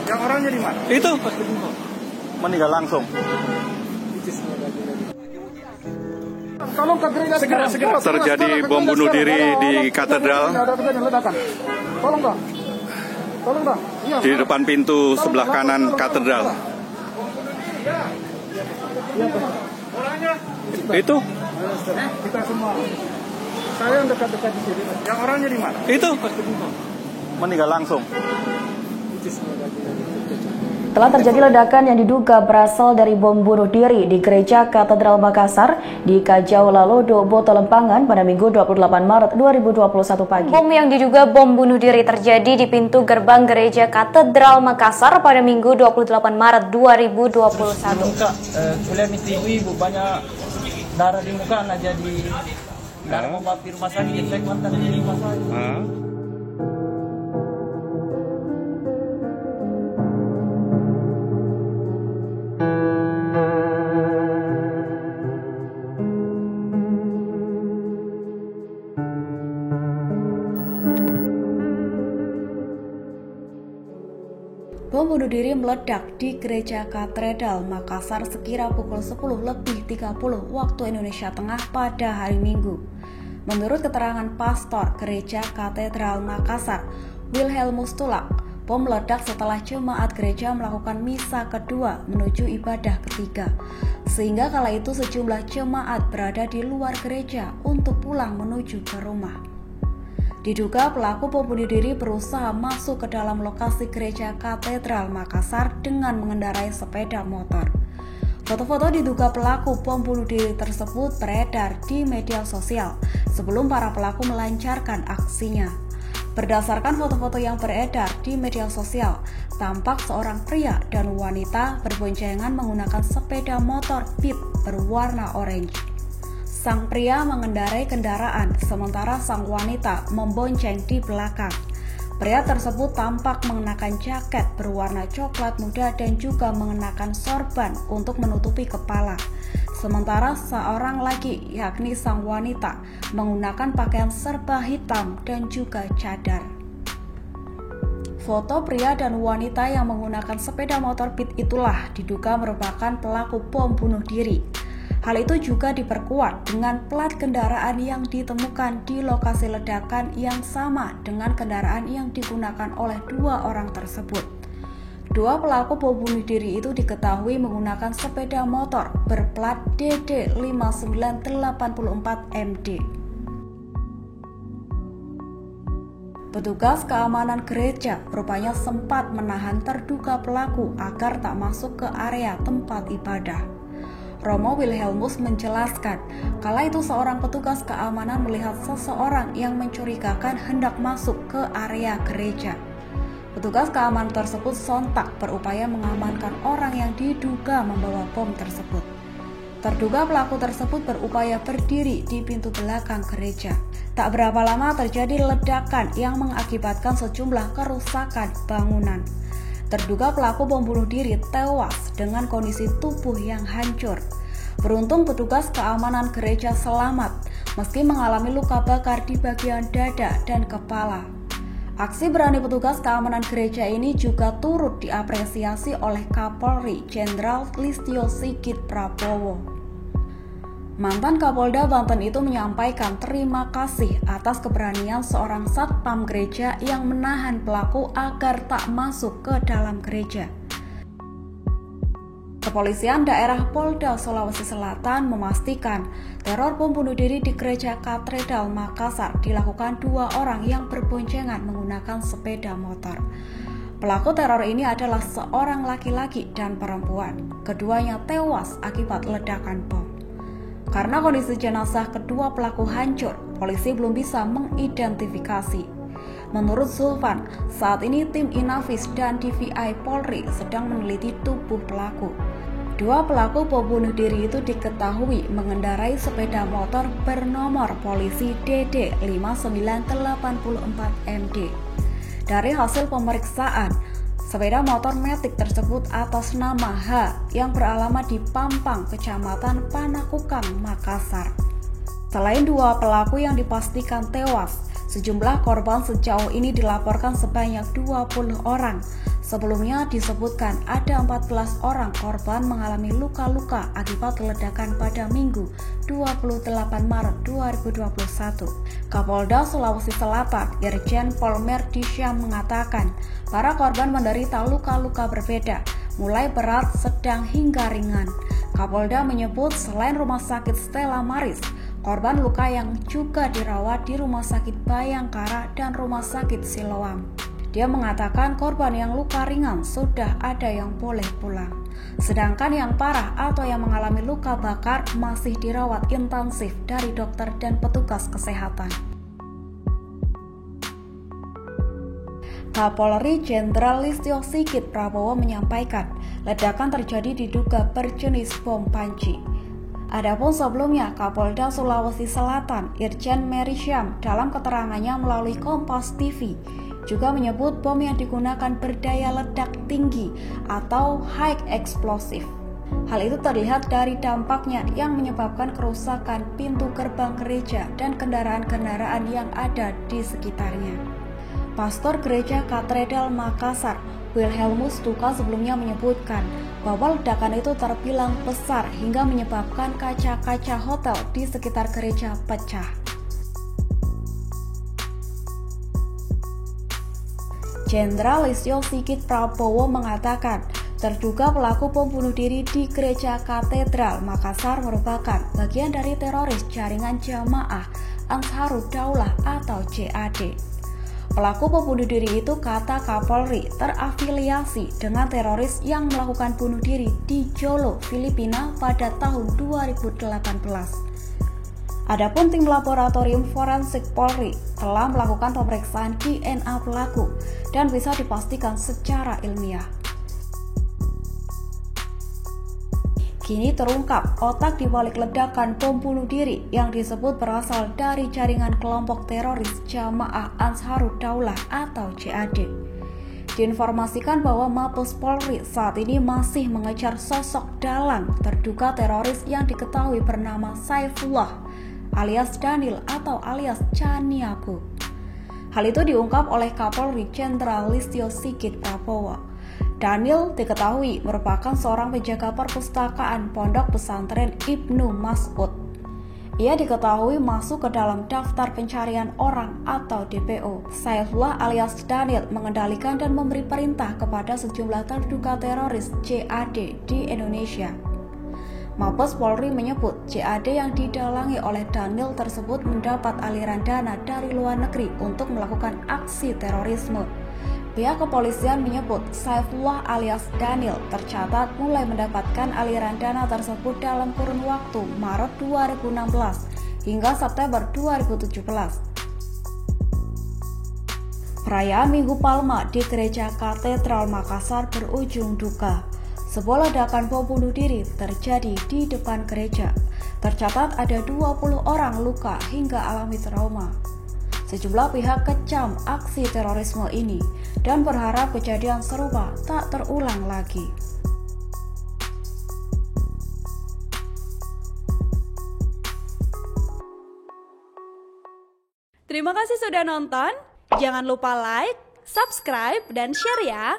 Yang orangnya di mana? Itu meninggal langsung. Tolong ke gereja segera. Terjadi bom bunuh diri di katedral. Tolong Bang. Iya. Di depan pintu sebelah kanan katedral. Itu Kita semua. Saya yang dekat-dekat di sini. Yang orangnya di mana? itu meninggal langsung. Telah terjadi ledakan yang diduga berasal dari bom bunuh diri di Gereja Katedral Makassar di Kajau Lalodo, Boto Lempangan pada Minggu 28 Maret 2021 pagi. Bom yang diduga bom bunuh diri terjadi di pintu gerbang Gereja Katedral Makassar pada Minggu 28 Maret 2021. Muka, kuliah ibu banyak darah di muka, nah jadi darah mau di rumah sakit, saya mantan di rumah sakit. Bom bunuh diri meledak di Gereja Katedral Makassar sekira pukul 10.30 waktu Indonesia Tengah pada hari Minggu. Menurut keterangan pastor Gereja Katedral Makassar, Wilhelmus Tulak, bom meledak setelah jemaat gereja melakukan misa kedua menuju ibadah ketiga. Sehingga kala itu sejumlah jemaat berada di luar gereja untuk pulang menuju ke rumah. Diduga pelaku bom bunuh diri berusaha masuk ke dalam lokasi Gereja Katedral Makassar dengan mengendarai sepeda motor. Foto-foto diduga pelaku bom bunuh diri tersebut beredar di media sosial sebelum para pelaku melancarkan aksinya. Berdasarkan foto-foto yang beredar di media sosial, tampak seorang pria dan wanita berboncengan menggunakan sepeda motor Beat berwarna orange. Sang pria mengendarai kendaraan, sementara sang wanita membonceng di belakang. Pria tersebut tampak mengenakan jaket berwarna coklat muda dan juga mengenakan sorban untuk menutupi kepala. Sementara seorang lagi, yakni sang wanita, menggunakan pakaian serba hitam dan juga cadar. Foto pria dan wanita yang menggunakan sepeda motor Beat itulah diduga merupakan pelaku bom bunuh diri. Hal itu juga diperkuat dengan plat kendaraan yang ditemukan di lokasi ledakan yang sama dengan kendaraan yang digunakan oleh dua orang tersebut. Dua pelaku bom bunuh diri itu diketahui menggunakan sepeda motor berplat DD5984MD. Petugas keamanan gereja rupanya sempat menahan terduga pelaku agar tak masuk ke area tempat ibadah. Romo Wilhelmus menjelaskan, kala itu seorang petugas keamanan melihat seseorang yang mencurigakan hendak masuk ke area gereja. Petugas keamanan tersebut sontak berupaya mengamankan orang yang diduga membawa bom tersebut. Terduga pelaku tersebut berupaya berdiri di pintu belakang gereja. Tak berapa lama terjadi ledakan yang mengakibatkan sejumlah kerusakan bangunan. Terduga pelaku bom bunuh diri tewas dengan kondisi tubuh yang hancur. Beruntung petugas keamanan gereja selamat meski mengalami luka bakar di bagian dada dan kepala. Aksi berani petugas keamanan gereja ini juga turut diapresiasi oleh Kapolri Jenderal Listio Sigit Prabowo. Mantan Kapolda Banten itu menyampaikan terima kasih atas keberanian seorang satpam gereja yang menahan pelaku agar tak masuk ke dalam gereja. Kepolisian daerah Polda Sulawesi Selatan memastikan teror bom bunuh diri di Gereja Katedral Makassar dilakukan dua orang yang berboncengan menggunakan sepeda motor. Pelaku teror ini adalah seorang laki-laki dan perempuan. Keduanya tewas akibat ledakan bom. Karena kondisi jenazah kedua pelaku hancur, polisi belum bisa mengidentifikasi. Menurut Zulfan, saat ini tim Inafis dan DVI Polri sedang meneliti tubuh pelaku. Dua pelaku bom bunuh diri itu diketahui mengendarai sepeda motor bernomor polisi DD5984MD. Dari hasil pemeriksaan, sepeda motor Matic tersebut atas nama H yang beralamat di Pampang, Kecamatan Panakukang, Makassar. Selain dua pelaku yang dipastikan tewas, Sejumlah korban sejauh ini dilaporkan sebanyak 20 orang. Sebelumnya disebutkan ada 14 orang korban mengalami luka-luka akibat ledakan pada Minggu 28 Maret 2021. Kapolda Sulawesi Selatan, Irjen Pol Merdi Syam mengatakan, para korban menderita luka-luka berbeda, mulai berat, sedang hingga ringan. Kapolda menyebut selain Rumah Sakit Stella Maris, korban luka yang juga dirawat di Rumah Sakit Bayangkara dan Rumah Sakit Siloam. Dia mengatakan korban yang luka ringan sudah ada yang boleh pulang. Sedangkan yang parah atau yang mengalami luka bakar masih dirawat intensif dari dokter dan petugas kesehatan. Kapolri Jenderal Listio Sigit Prabowo menyampaikan, ledakan terjadi diduga berjenis bom panci. Adapun sebelumnya, Kapolda Sulawesi Selatan, Irjen Merdi Syam, dalam keterangannya melalui Kompas TV, juga menyebut bom yang digunakan berdaya ledak tinggi atau high explosive. Hal itu terlihat dari dampaknya yang menyebabkan kerusakan pintu gerbang gereja dan kendaraan-kendaraan yang ada di sekitarnya. Pastor Gereja Katedral Makassar, Wilhelmus Tuka sebelumnya menyebutkan bahwa ledakan itu terbilang besar hingga menyebabkan kaca-kaca hotel di sekitar gereja pecah. Jenderal Listio Sigit Prabowo mengatakan, terduga pelaku bom bunuh diri di Gereja Katedral Makassar merupakan bagian dari teroris jaringan Jamaah Ansharud Daulah atau JAD. Pelaku bom bunuh diri itu, kata Kapolri, terafiliasi dengan teroris yang melakukan bunuh diri di Jolo, Filipina pada tahun 2018. Adapun tim laboratorium forensik Polri telah melakukan pemeriksaan DNA pelaku dan bisa dipastikan secara ilmiah. Kini terungkap otak di balik ledakan bom bunuh diri yang disebut berasal dari jaringan kelompok teroris Jamaah Ansharud Daulah atau JAD. Diinformasikan bahwa Mabes Polri saat ini masih mengejar sosok dalang terduga teroris yang diketahui bernama Saifullah alias Daniel atau alias Caniago. Hal itu diungkap oleh Kapolri Jenderal Listio Sigit Prabowo. Daniel diketahui merupakan seorang penjaga perpustakaan Pondok Pesantren Ibnu Mas'ud. Ia diketahui masuk ke dalam daftar pencarian orang atau DPO. Saifullah alias Daniel mengendalikan dan memberi perintah kepada sejumlah terduga teroris JAD di Indonesia. Mabes Polri menyebut JAD yang didalangi oleh Daniel tersebut mendapat aliran dana dari luar negeri untuk melakukan aksi terorisme. Pihak kepolisian menyebut Saifullah alias Daniel tercatat mulai mendapatkan aliran dana tersebut dalam kurun waktu Maret 2016 hingga September 2017. Perayaan Minggu Palma di Gereja Katedral Makassar berujung duka. Sebuah ledakan bom bunuh diri terjadi di depan gereja. Tercatat ada 20 orang luka hingga alami trauma. Sejumlah pihak kecam aksi terorisme ini dan berharap kejadian serupa tak terulang lagi. Terima kasih sudah nonton. Jangan lupa like, subscribe, dan share ya.